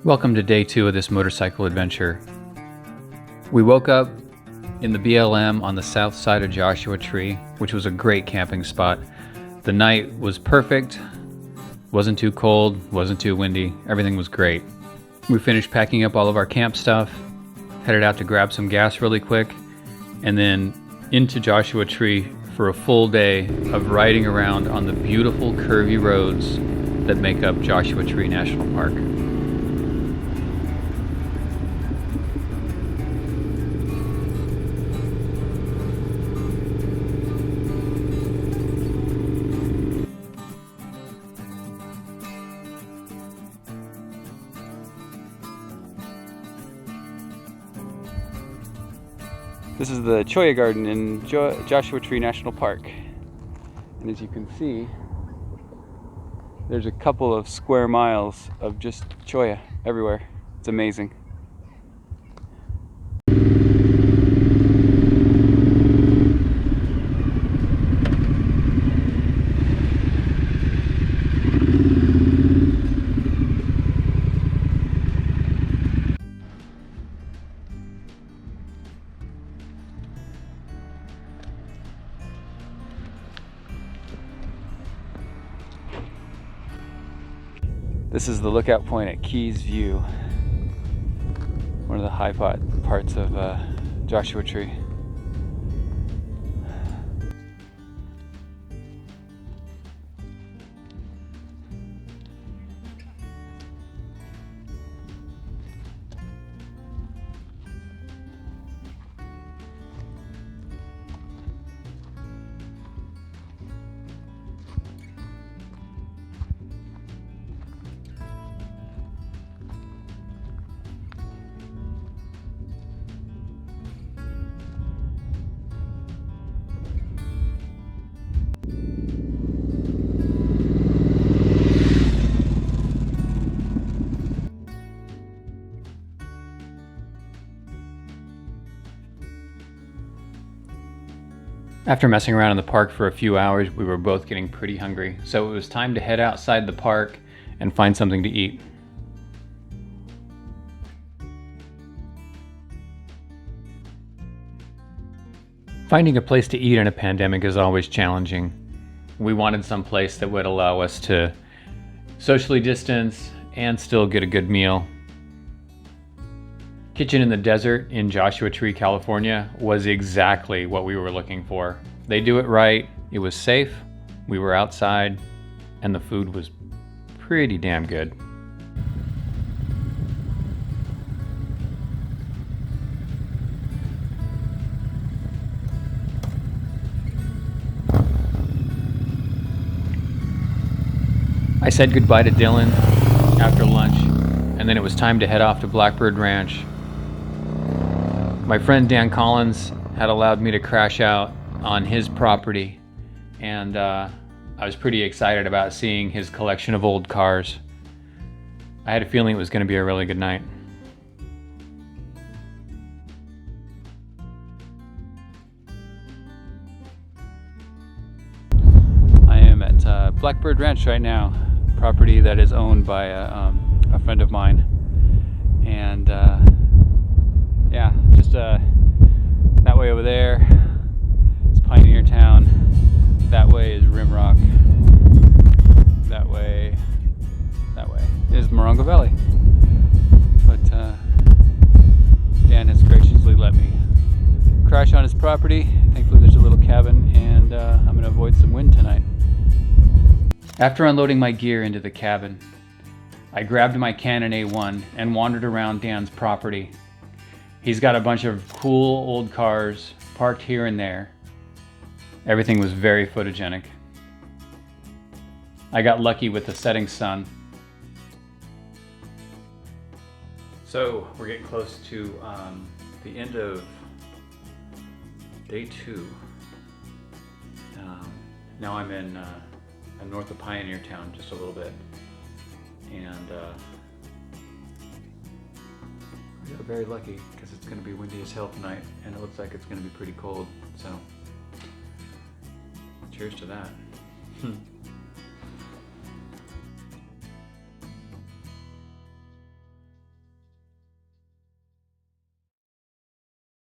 Welcome to day 2 of this motorcycle adventure. We woke up in the BLM on the south side of Joshua Tree, which was a great camping spot. The night was perfect, wasn't too cold, wasn't too windy, everything was great. We finished packing up all of our camp stuff, headed out to grab some gas really quick, and then into Joshua Tree for a full day of riding around on the beautiful curvy roads that make up Joshua Tree National Park. This is the Cholla Garden in Joshua Tree National Park. And as you can see, there's a couple of square miles of just cholla everywhere. It's amazing. This is the lookout point at Keys View, one of the high parts of Joshua Tree. After messing around in the park for a few hours, we were both getting pretty hungry, so it was time to head outside the park and find something to eat. Finding a place to eat in a pandemic is always challenging. We wanted some place that would allow us to socially distance and still get a good meal. Kitchen in the Desert in Joshua Tree, California was exactly what we were looking for. They do it right, it was safe, we were outside, and the food was pretty damn good. I said goodbye to Dylan after lunch, and then it was time to head off to Blackbird Ranch. My friend Dan Collins had allowed me to crash out on his property, and I was pretty excited about seeing his collection of old cars. I had a feeling it was going to be a really good night. I am at Blackbird Ranch right now, property that is owned by a friend of mine, and yeah, just that way over there is Pioneer Town, that way is Rimrock, that way is Morongo Valley. But Dan has graciously let me crash on his property. Thankfully there's a little cabin, and I'm going to avoid some wind tonight. After unloading my gear into the cabin, I grabbed my Canon A1 and wandered around Dan's property. He's got a bunch of cool old cars parked here and there. Everything was very photogenic. I got lucky with the setting sun. So we're getting close to the end of day 2. Now I'm in I'm north of Pioneer Town just a little bit, and we got very lucky because it's going to be windy as hell tonight, and it looks like it's going to be pretty cold, so cheers to that.